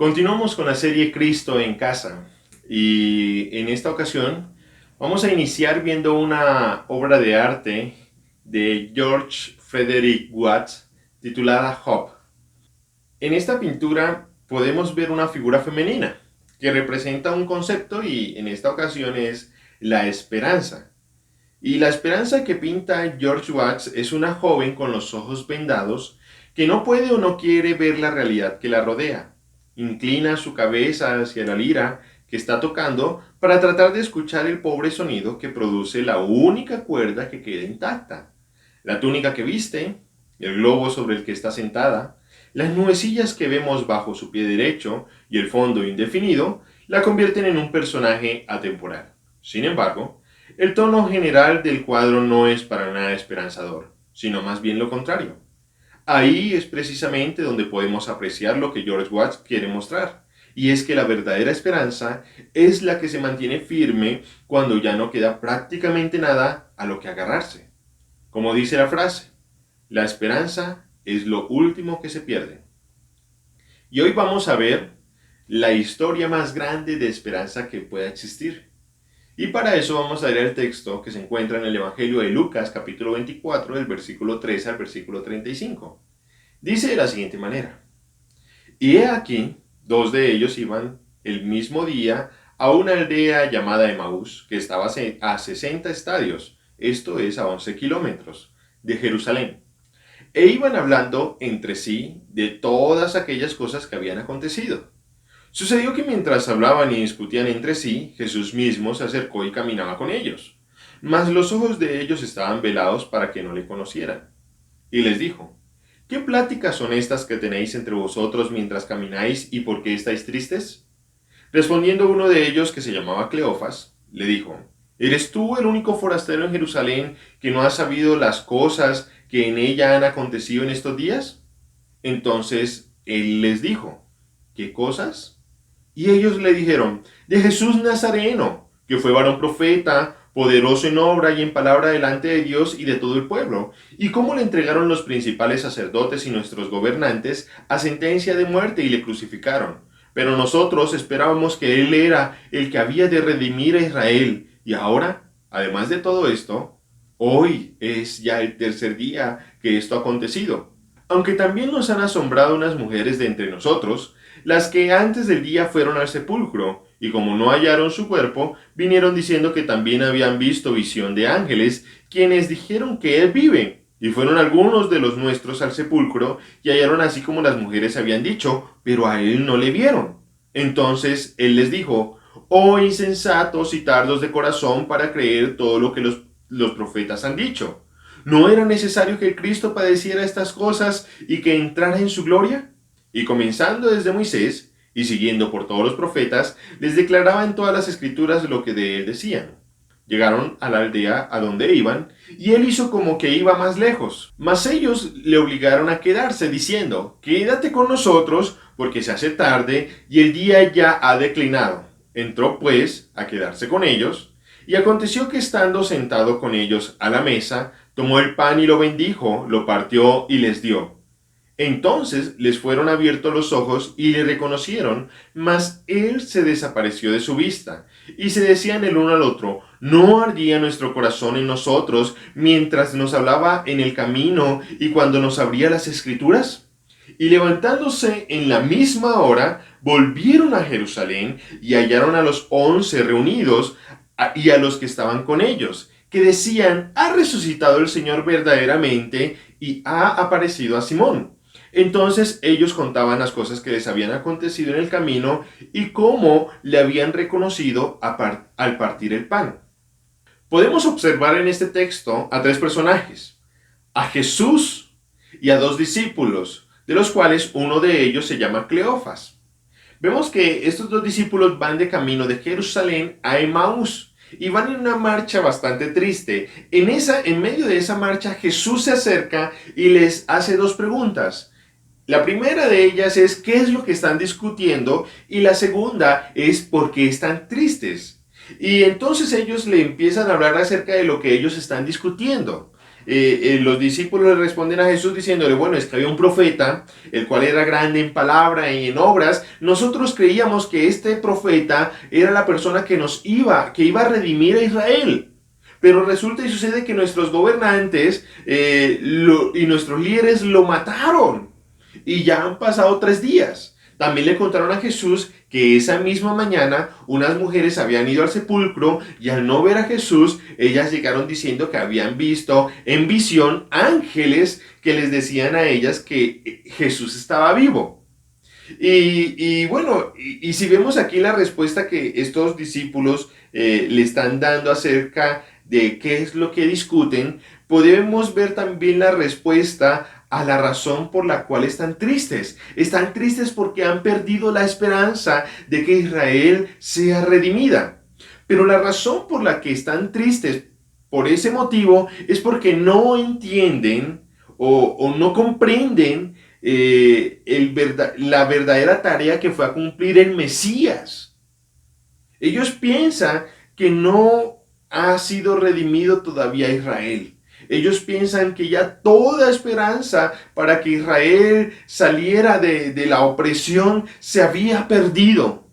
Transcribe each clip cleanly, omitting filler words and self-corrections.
Continuamos con la serie Cristo en casa y en esta ocasión vamos a iniciar viendo una obra de arte de George Frederick Watts titulada Hope. En esta pintura podemos ver una figura femenina que representa un concepto y en esta ocasión es la esperanza. Y la esperanza que pinta George Watts es una joven con los ojos vendados que no puede o no quiere ver la realidad que la rodea. Inclina su cabeza hacia la lira que está tocando para tratar de escuchar el pobre sonido que produce la única cuerda que queda intacta. La túnica que viste, el globo sobre el que está sentada, las nubecillas que vemos bajo su pie derecho y el fondo indefinido la convierten en un personaje atemporal. Sin embargo, el tono general del cuadro no es para nada esperanzador, sino más bien lo contrario. Ahí es precisamente donde podemos apreciar lo que George Watts quiere mostrar, y es que la verdadera esperanza es la que se mantiene firme cuando ya no queda prácticamente nada a lo que agarrarse. Como dice la frase, la esperanza es lo último que se pierde. Y hoy vamos a ver la historia más grande de esperanza que pueda existir. Y para eso vamos a leer el texto que se encuentra en el Evangelio de Lucas, capítulo 24, del versículo 13 al versículo 35. Dice de la siguiente manera: Y he aquí, dos de ellos iban el mismo día a una aldea llamada Emaús, que estaba a 60 estadios, esto es a 11 kilómetros, de Jerusalén. E iban hablando entre sí de todas aquellas cosas que habían acontecido. Sucedió que mientras hablaban y discutían entre sí, Jesús mismo se acercó y caminaba con ellos. Mas los ojos de ellos estaban velados para que no le conocieran. Y les dijo: ¿Qué pláticas son estas que tenéis entre vosotros mientras camináis y por qué estáis tristes? Respondiendo uno de ellos, que se llamaba Cleofas, le dijo: ¿Eres tú el único forastero en Jerusalén que no has sabido las cosas que en ella han acontecido en estos días? Entonces él les dijo: ¿Qué cosas? Y ellos le dijeron: de Jesús Nazareno, que fue varón profeta, poderoso en obra y en palabra delante de Dios y de todo el pueblo, y cómo le entregaron los principales sacerdotes y nuestros gobernantes a sentencia de muerte y le crucificaron. Pero nosotros esperábamos que Él era el que había de redimir a Israel. Y ahora, además de todo esto, hoy es ya el tercer día que esto ha acontecido. Aunque también nos han asombrado unas mujeres de entre nosotros, las que antes del día fueron al sepulcro, y como no hallaron su cuerpo, vinieron diciendo que también habían visto visión de ángeles, quienes dijeron que él vive. Y fueron algunos de los nuestros al sepulcro, y hallaron así como las mujeres habían dicho, pero a él no le vieron. Entonces él les dijo: oh insensatos y tardos de corazón para creer todo lo que los profetas han dicho. ¿No era necesario que el Cristo padeciera estas cosas y que entrara en su gloria? Y comenzando desde Moisés y siguiendo por todos los profetas, les declaraba en todas las escrituras lo que de él decían. Llegaron a la aldea a donde iban, y él hizo como que iba más lejos. Mas ellos le obligaron a quedarse, diciendo: quédate con nosotros, porque se hace tarde y el día ya ha declinado. Entró pues a quedarse con ellos, y aconteció que estando sentado con ellos a la mesa, tomó el pan y lo bendijo, lo partió y les dio. Entonces les fueron abiertos los ojos y le reconocieron, mas él se desapareció de su vista. Y se decían el uno al otro: ¿no ardía nuestro corazón en nosotros mientras nos hablaba en el camino y cuando nos abría las escrituras? Y levantándose en la misma hora, volvieron a Jerusalén y hallaron a los 11 reunidos y a los que estaban con ellos, que decían: ha resucitado el Señor verdaderamente y ha aparecido a Simón. Entonces ellos contaban las cosas que les habían acontecido en el camino y cómo le habían reconocido al partir el pan. Podemos observar en este texto a tres personajes: a Jesús y a dos discípulos, de los cuales uno de ellos se llama Cleofas. Vemos que estos dos discípulos van de camino de Jerusalén a Emaús y van en una marcha bastante triste. En medio de esa marcha, Jesús se acerca y les hace dos preguntas. La primera de ellas es: ¿qué es lo que están discutiendo? Y la segunda es: ¿por qué están tristes? Y entonces ellos le empiezan a hablar acerca de lo que ellos están discutiendo. los discípulos le responden a Jesús diciéndole, bueno, es que había un profeta, el cual era grande en palabra y en obras. Nosotros creíamos que este profeta era la persona que iba a redimir a Israel. Pero resulta y sucede que nuestros gobernantes y nuestros líderes lo mataron. Y ya han pasado 3 días. También le contaron a Jesús que esa misma mañana unas mujeres habían ido al sepulcro y al no ver a Jesús, ellas llegaron diciendo que habían visto en visión ángeles que les decían a ellas que Jesús estaba vivo. Y bueno, y si vemos aquí la respuesta que estos discípulos le están dando acerca de qué es lo que discuten, podemos ver también la respuesta a la razón por la cual están tristes. Están tristes porque han perdido la esperanza de que Israel sea redimida. Pero la razón por la que están tristes por ese motivo es porque no entienden o no comprenden la verdadera tarea que fue a cumplir el Mesías. Ellos piensan que no ha sido redimido todavía Israel. Ellos piensan que ya toda esperanza para que Israel saliera de la opresión se había perdido.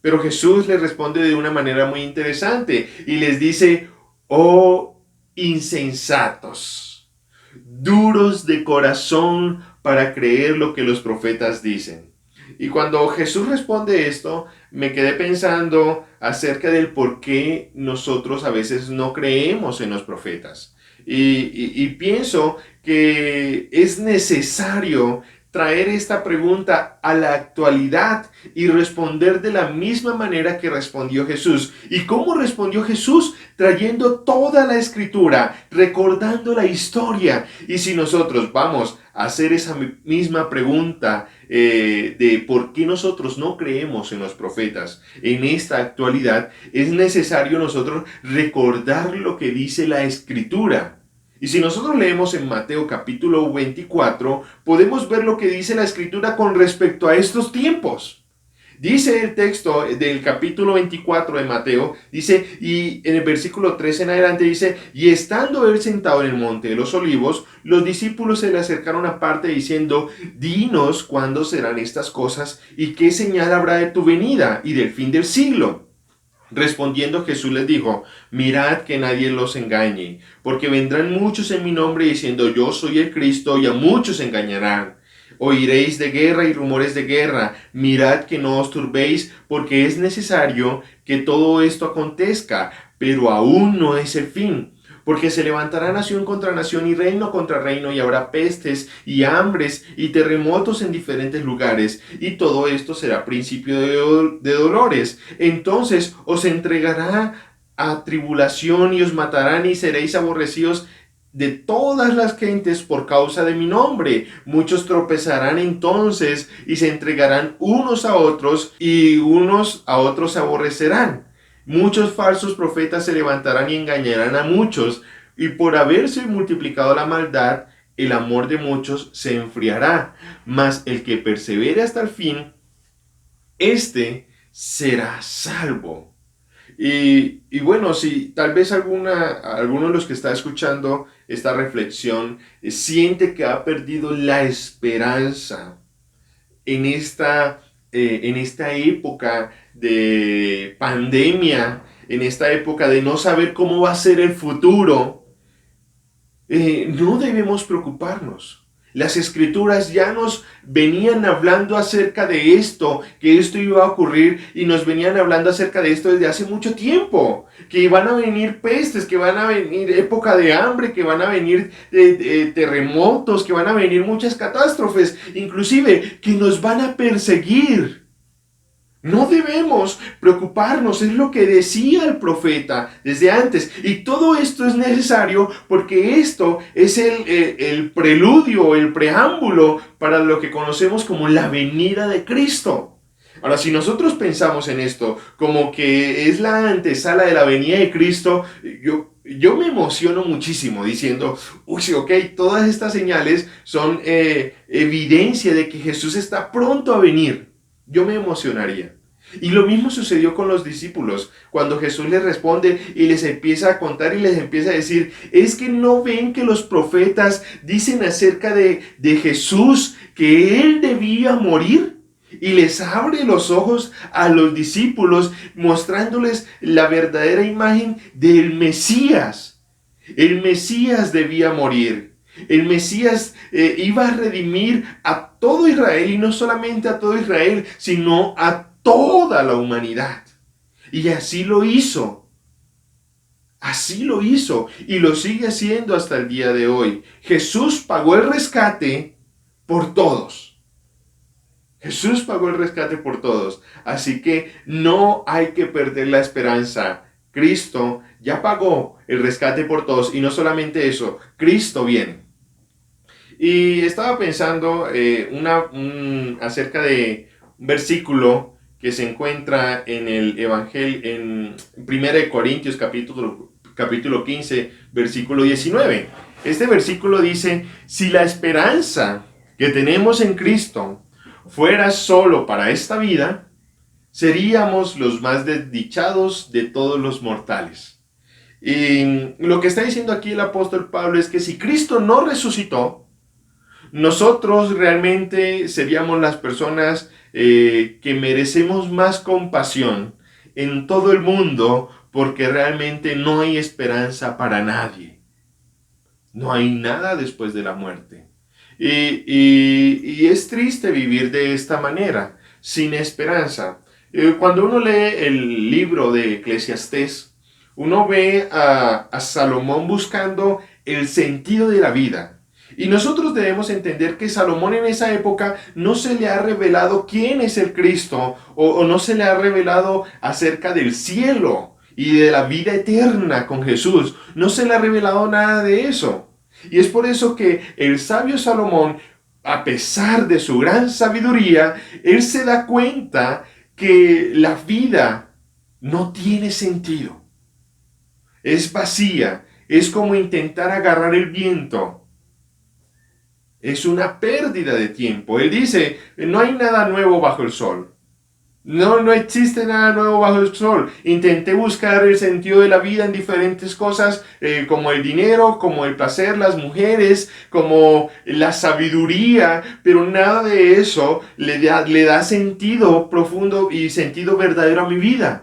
Pero Jesús les responde de una manera muy interesante y les dice, oh insensatos, duros de corazón para creer lo que los profetas dicen. Y cuando Jesús responde esto, me quedé pensando acerca del por qué nosotros a veces no creemos en los profetas. Y pienso que es necesario traer esta pregunta a la actualidad y responder de la misma manera que respondió Jesús. ¿Y cómo respondió Jesús? Trayendo toda la escritura, recordando la historia. Y si nosotros vamos a hacer esa misma pregunta de por qué nosotros no creemos en los profetas en esta actualidad, es necesario nosotros recordar lo que dice la escritura. Y si nosotros leemos en Mateo capítulo 24, podemos ver lo que dice la escritura con respecto a estos tiempos. Dice el texto del capítulo 24 de Mateo, dice, y en el versículo 3 en adelante dice, y estando él sentado en el monte de los olivos, los discípulos se le acercaron aparte diciendo, dinos cuándo serán estas cosas y qué señal habrá de tu venida y del fin del siglo. Respondiendo Jesús les dijo, mirad que nadie los engañe, porque vendrán muchos en mi nombre diciendo yo soy el Cristo y a muchos engañarán. Oiréis de guerra y rumores de guerra, mirad que no os turbéis, porque es necesario que todo esto acontezca, pero aún no es el fin. Porque se levantará nación contra nación y reino contra reino, y habrá pestes y hambres y terremotos en diferentes lugares, y todo esto será principio de dolores. Entonces os entregará a tribulación y os matarán y seréis aborrecidos de todas las gentes por causa de mi nombre. Muchos tropezarán entonces y se entregarán unos a otros y unos a otros se aborrecerán. Muchos falsos profetas se levantarán y engañarán a muchos, y por haberse multiplicado la maldad, el amor de muchos se enfriará. Mas el que persevere hasta el fin, éste será salvo. Y bueno, si tal vez alguno de los que está escuchando esta reflexión siente que ha perdido la esperanza en esta época de pandemia, en esta época de no saber cómo va a ser el futuro, no debemos preocuparnos. Las escrituras ya nos venían hablando acerca de esto, que esto iba a ocurrir, y nos venían hablando acerca de esto desde hace mucho tiempo, que van a venir pestes, que van a venir época de hambre, que van a venir terremotos, que van a venir muchas catástrofes, inclusive que nos van a perseguir. No debemos preocuparnos, es lo que decía el profeta desde antes. Y todo esto es necesario porque esto es el preludio, el preámbulo para lo que conocemos como la venida de Cristo. Ahora, si nosotros pensamos en esto como que es la antesala de la venida de Cristo, yo me emociono muchísimo diciendo, uy, ok, todas estas señales son evidencia de que Jesús está pronto a venir. Yo me emocionaría. Y lo mismo sucedió con los discípulos, cuando Jesús les responde y les empieza a contar y les empieza a decir, es que no ven que los profetas dicen acerca de Jesús que él debía morir. Y les abre los ojos a los discípulos, mostrándoles la verdadera imagen del Mesías. El Mesías debía morir. El Mesías iba a redimir a todo Israel, y no solamente a todo Israel, sino a toda la humanidad. Y así lo hizo. Así lo hizo y lo sigue haciendo hasta el día de hoy. Jesús pagó el rescate por todos. Jesús pagó el rescate por todos. Así que no hay que perder la esperanza. Cristo ya pagó el rescate por todos, y no solamente eso, Cristo viene. Y estaba pensando acerca de un versículo que se encuentra en el Evangelio, en 1 Corintios capítulo 15, versículo 19. Este versículo dice, si la esperanza que tenemos en Cristo fuera solo para esta vida, seríamos los más desdichados de todos los mortales. Y lo que está diciendo aquí el apóstol Pablo es que si Cristo no resucitó, nosotros realmente seríamos las personas que merecemos más compasión en todo el mundo, porque realmente no hay esperanza para nadie. No hay nada después de la muerte. Y es triste vivir de esta manera, sin esperanza. Cuando uno lee el libro de Eclesiastés, uno ve a Salomón buscando el sentido de la vida. Y nosotros debemos entender que Salomón en esa época no se le ha revelado quién es el Cristo, o no se le ha revelado acerca del cielo y de la vida eterna con Jesús. No se le ha revelado nada de eso. Y es por eso que el sabio Salomón, a pesar de su gran sabiduría, él se da cuenta que la vida no tiene sentido. Es vacía, es como intentar agarrar el viento. Es una pérdida de tiempo. Él dice, no hay nada nuevo bajo el sol. No existe nada nuevo bajo el sol. Intenté buscar el sentido de la vida en diferentes cosas, como el dinero, como el placer, las mujeres, como la sabiduría, pero nada de eso le da sentido profundo y sentido verdadero a mi vida.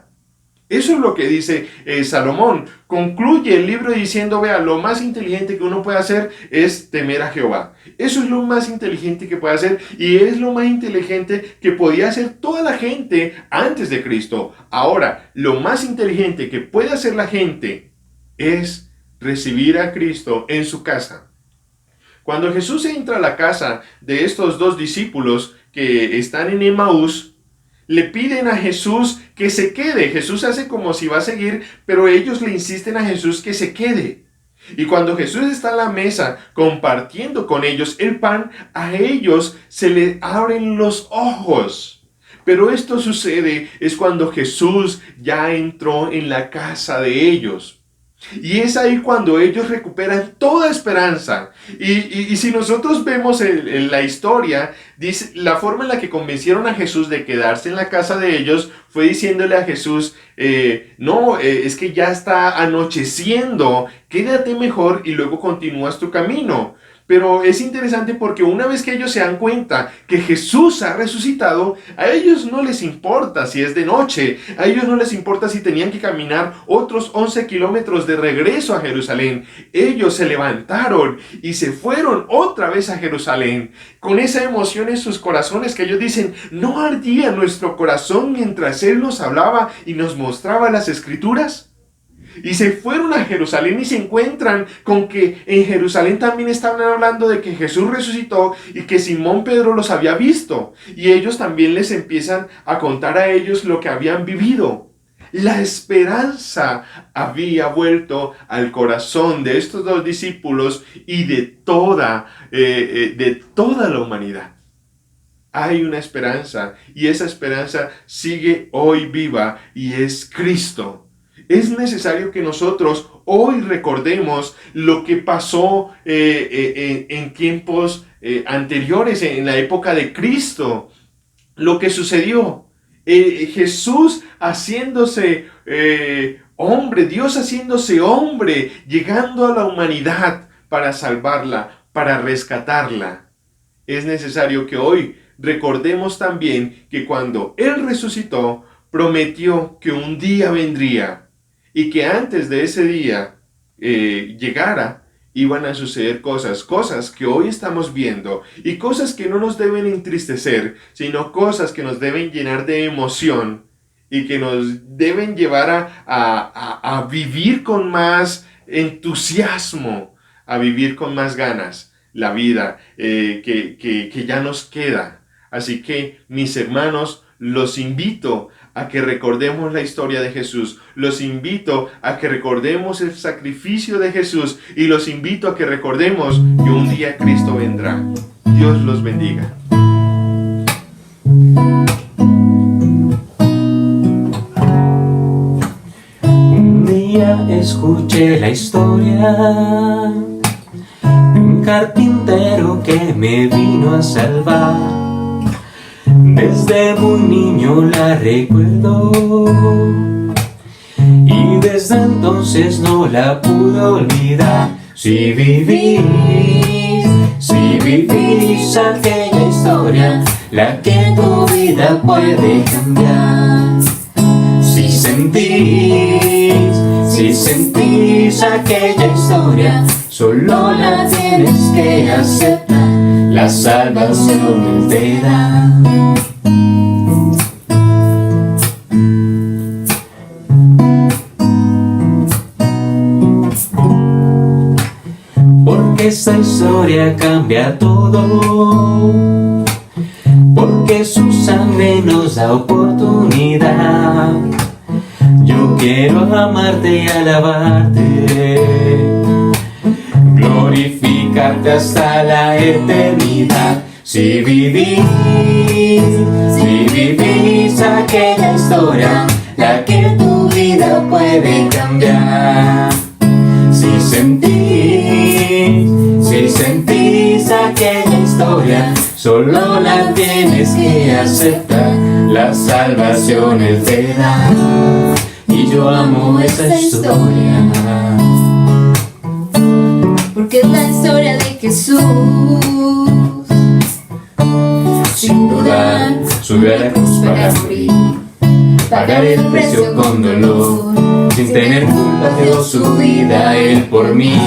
Eso es lo que dice Salomón. Concluye el libro diciendo, vea, lo más inteligente que uno puede hacer es temer a Jehová. Eso es lo más inteligente que puede hacer, y es lo más inteligente que podía hacer toda la gente antes de Cristo. Ahora, lo más inteligente que puede hacer la gente es recibir a Cristo en su casa. Cuando Jesús entra a la casa de estos dos discípulos que están en Emaús, le piden a Jesús que se quede. Jesús hace como si va a seguir, pero ellos le insisten a Jesús que se quede. Y cuando Jesús está en la mesa compartiendo con ellos el pan, a ellos se les abren los ojos. Pero esto sucede es cuando Jesús ya entró en la casa de ellos. Y es ahí cuando ellos recuperan toda esperanza. Y si nosotros vemos la historia, dice, la forma en la que convencieron a Jesús de quedarse en la casa de ellos fue diciéndole a Jesús, es que ya está anocheciendo, quédate mejor y luego continúas tu camino. Pero es interesante porque una vez que ellos se dan cuenta que Jesús ha resucitado, a ellos no les importa si es de noche, a ellos no les importa si tenían que caminar otros 11 kilómetros de regreso a Jerusalén. Ellos se levantaron y se fueron otra vez a Jerusalén, con esa emoción en sus corazones que ellos dicen, ¿no ardía nuestro corazón mientras Él nos hablaba y nos mostraba las Escrituras? Y se fueron a Jerusalén y se encuentran con que en Jerusalén también estaban hablando de que Jesús resucitó y que Simón Pedro los había visto. Y ellos también les empiezan a contar a ellos lo que habían vivido. La esperanza había vuelto al corazón de estos dos discípulos y de toda la humanidad. Hay una esperanza, y esa esperanza sigue hoy viva, y es Cristo. Es necesario que nosotros hoy recordemos lo que pasó en tiempos anteriores, en la época de Cristo, lo que sucedió. Jesús haciéndose hombre, Dios haciéndose hombre, llegando a la humanidad para salvarla, para rescatarla. Es necesario que hoy recordemos también que cuando Él resucitó, prometió que un día vendría y que antes de ese día llegara, iban a suceder cosas que hoy estamos viendo y cosas que no nos deben entristecer, sino cosas que nos deben llenar de emoción y que nos deben llevar a vivir con más entusiasmo, a vivir con más ganas la vida que ya nos queda. Así que, mis hermanos, los invito a que recordemos la historia de Jesús. Los invito a que recordemos el sacrificio de Jesús y los invito a que recordemos que un día Cristo vendrá. Dios los bendiga. Un día escuché la historia de un carpintero que me vino a salvar. Desde muy niño la recuerdo y desde entonces no la pude olvidar. Si vivís aquella historia, la que tu vida puede cambiar. Si sentís aquella historia, solo la tienes que aceptar. La salvación te da. Porque esta historia cambia todo, porque su sangre nos da oportunidad. Yo quiero amarte y alabarte, glorificarte hasta la eternidad. Si vivís aquella historia, la que tu vida puede cambiar. Si sentís aquella historia, solo la tienes que aceptar. La salvación Él te da, y yo amo esa historia, porque es la historia de Jesús. Sin dudar, subió a la cruz para morir, pagar el precio con dolor. Sin tener culpa dio su vida Él por mí.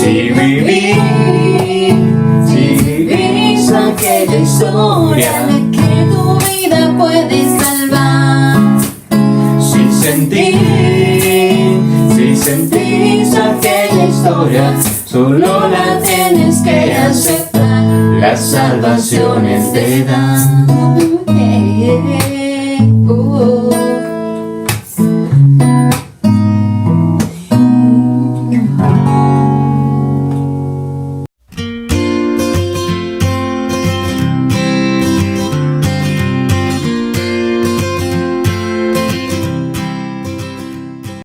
Si vivís aquella historia, la que tu vida puede salvar. si sentís aquella historia, solo la tienes que aceptar. La salvación Él te da.